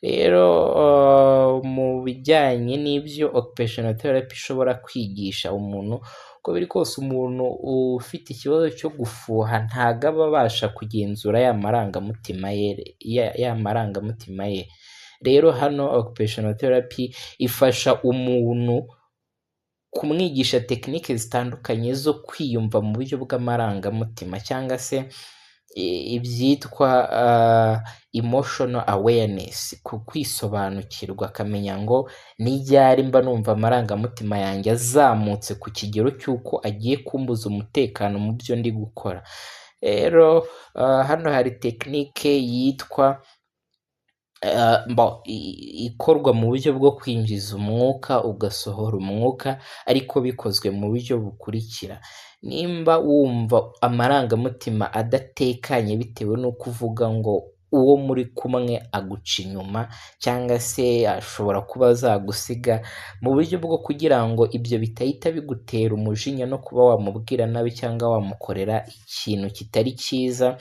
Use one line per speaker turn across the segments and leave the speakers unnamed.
rero mu bijyanye n'ibyo occupational therapy ishobora kwigisha umuntu, uko biri kose umuntu ufite ikibazo cyo gufuha ntago aba abasha kugenzura ya marangamutima ye. Rero hano occupational therapy ifasha umuntu kumwigisha tekinike zitandukanye zo kwiyumva mu buryo bw'amarangamutima, cyangwa se ibyitwa emotional awareness, ku kwisobanukirwa, akamenya ngo ni ryari mba numva amarangamutima yanjye azamutse ku kigero cy'uko agiye kumbuza umutekano mu byo ndi gukora. Rero hano hari tekinike yitwa ikorwa mu buryo bwo kwinjiza umwuka ugasohora umwuka, ariko bikozwe mu buryo bukurikira. Nimba wumva amarangamutima adatekanye bitewe n'uko uvuga ngo uwo muri kumwe aguca inyuma, cyangwa se ashobora kuba azagusiga, mu buryo bwo kugira ngo ibyo bitahita bigutera umujinya no kuba wamubwira nabi cyangwa wamukorera ikintu kitari cyiza,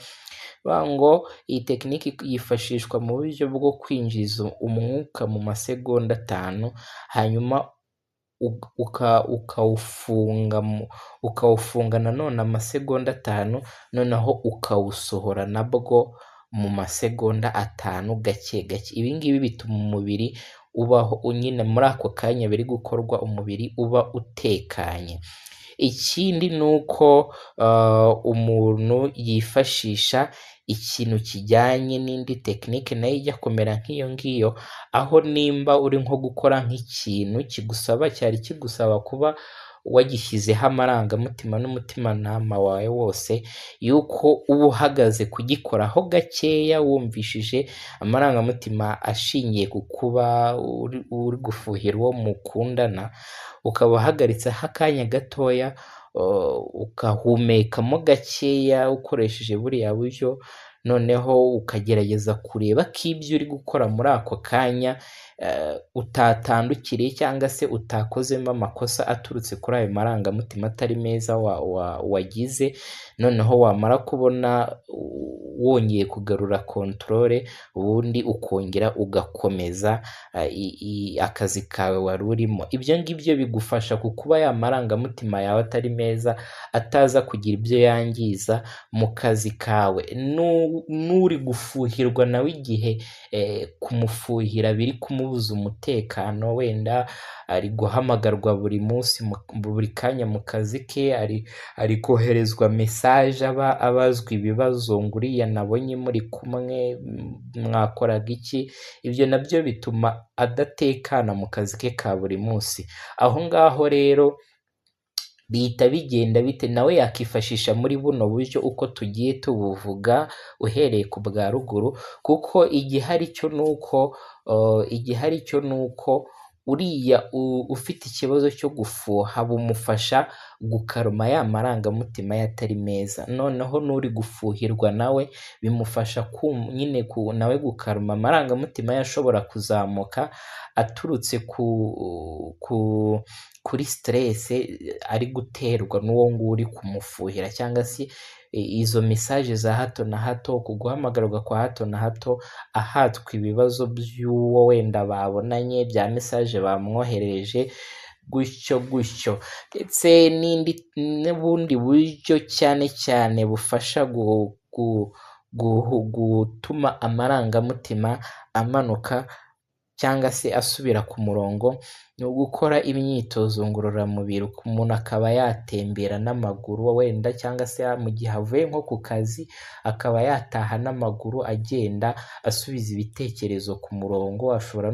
ngo iyi tekinike yifashishwa mu buryo bwo kwinjiza umwuka mu masegonda 5, hanyuma ukawufunga nanone amasegonda 5, noneho ukawusohora nabwo mu masegonda 5 gake gake. Ibi ngibi bituma umubiri ubaho nyine muri ako kanya biri gukorwa, umubiri uba utekanye. Ikindi ni uko umuntu yifashisha ikintu kijyanye n'indi tekinike nayo ijya kumera nk'iyo ngiyo, aho nimba uri nko gukora nk'ikintu cyari kigusaba kuba wagishyizeho amarangamutima n'umutimanama wawe wose, yuko uba uhagaze kugikoraho gakeya wumvishije amarangamutima ashingiye ku kuba uri gufuhira uwo mukundana, ukaba uhagaritseho akanya gatoya, ukahumekamo gakeya ukoresheje buriya buryo, noneho ukagerageza kureba ko ibyo uri gukora muri ako kanya utatandukiriye cyangwa se utakozemo amakosa aturutse kuri ayo marangamutima atari meza wagize, noneho wamara kubona wongeye kugarura kontorore, ubundi ukongera ugakomeza akazi kawe wari urimo. Ibyo ngibyo bigufasha ku kuba ya marangamutima yawe atari meza ataza kugira ibyo yangiza mu kazi kawe. N'uri gufuhirwa nawe igihe kumufuhira biri kumubuza umutekano, wenda ari guhamagarwa buri munsi buri kanya mu kazi ke, ari koherezwa mesaje abazwa ibibazo ngo uriya nabonye muri kumwe mwakoraga iki, ibyo nabyo bituma adatekana mu kazi ke ka buri munsi. Aho ngaho rero bihita bigenda bite, nawe yakifashisha muri buno buryo uko tugiye tubuvuga uhereye ku bwa ruguru, kuko igihari cyo nuko uriya ufite ikibazo cyo gufuha bumufasha gukaruma ya marangamutima ye atari meza, noneho n'uri gufuhirwa nawe bimufasha nyine nawe gukaruma amarangamutima ye ashobora kuzamuka aturutse kuri stress ari guterwa n'uwo nguwo uri kumufuhira, cyangwa se izo mesaje za hato na hato, kuguhamagarwa kwa hato na hato, ahatwa ibibazo by'uwo wenda babonanye, bya mesaje bamwoherereje, gutyo, ndetse n'ubundi buryo cyane cyane bufasha gutuma amarangamutima amanuka cyangwa se asubira ku murongo, ni ugukora imyitozo ngororamubiri. Umuntu akaba yatembera n'amaguru wenda, cyangwa se mu gihe avuye nko ku kazi akaba yataha n'amaguru agenda asubiza ibitekerezo ku murongo. Ushobora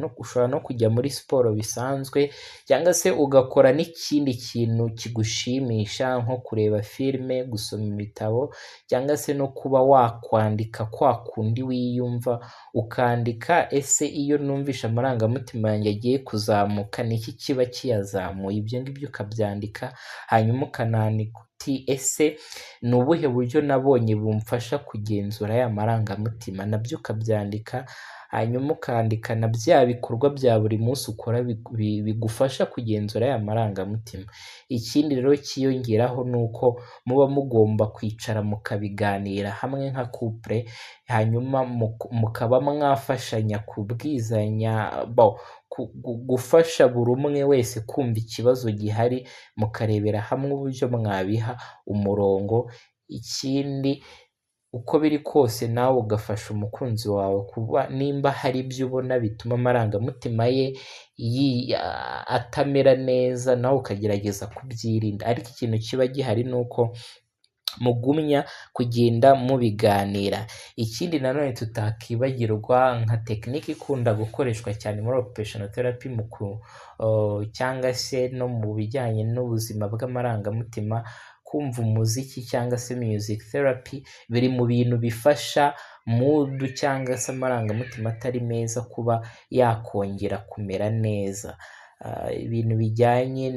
no kujya muri siporo bisanzwe, cyangwa se ugakora n'ikindi kintu kigushimisha nko kureba filime, gusoma ibitabo, cyangwa se no kuba wakwandika kwa kundi wiyumva, ukandika ese iyo numvisha amarangamutima yanjye agiye kuzamuka niki kiba kiyazamuye, ibyo ngibyo ukabyandika, hanyuma ukananika uti ese ni ubuhe buryo nabonye bumfasha kugenzura ya marangamutima, nabyo ukabyandika, hanyuma ukandika na bya bikorwa bya buri munsi ukora bigufasha kugenzura ya marangamutima. Ikindi rero kiyongeraho ni uko muba mugomba kwicara mukabiganira hamwe nka couple, hanyuma mukaba mwafashanya kubwizanya gufasha buri umwe wese kumva ikibazo gihari, mukarebera hamwe uburyo mwabiha umurongo. Ikindi uko biri kose nawe ugafasha umukunzi wawe kuba nimba hari ibyo ubona bituma amarangamutima ye atamera neza, nawe ukagerageza kubyirinda. Ariko ikintu kiba gihari ni uko mugumya kugenda mubiganira. Ikindi nanone tutakibagirwa nka tekinike ikunda gukoreshwa cyane muri occupational therapy cyangwa se no mu bijyanye n'ubuzima bw'amarangamutima, kumva umuziki cyangwa se music therapy biri mu bintu bifasha mood cyangwa se amarangamutima atari meza kuba yakongera kumera neza. Ibintu bijyanye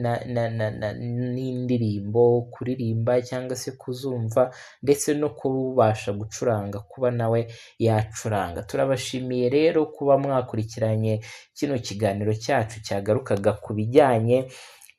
n'indirimbo, kuririmba cyangwa se kuzumva ndetse no kubasha gucuranga, kuba nawe yacuranga. Turabashimiye rero kuba mwakurikiranye kino kiganiro cyacu cyagarukaga ku bijyanye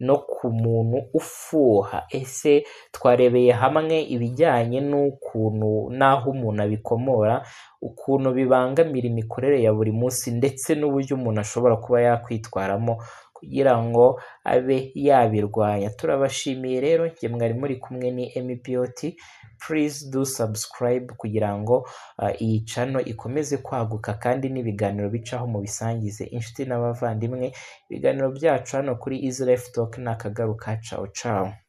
no ku muntu ufuha. Ese twarebeye hamwe ibijyanye n'ukuntu n'aho umuntu abikomora, ukuntu bibangamira imikorere ya buri munsi ndetse n'uburyo umuntu ashobora kuba yakwitwaramo kugira ngo abe yabirwanya. Turabashimiye rero, njye mwari muri kumwe ni MPOT. Please do subscribe kugira ngo iyi channel ikomeze kwaguka, kandi n'ibiganiro bicaho mu bisangize inshuti n'abavandimwe. Ibiganiro byacu hano kuri Easy Life Talk nakagaruka. Ciao ciao.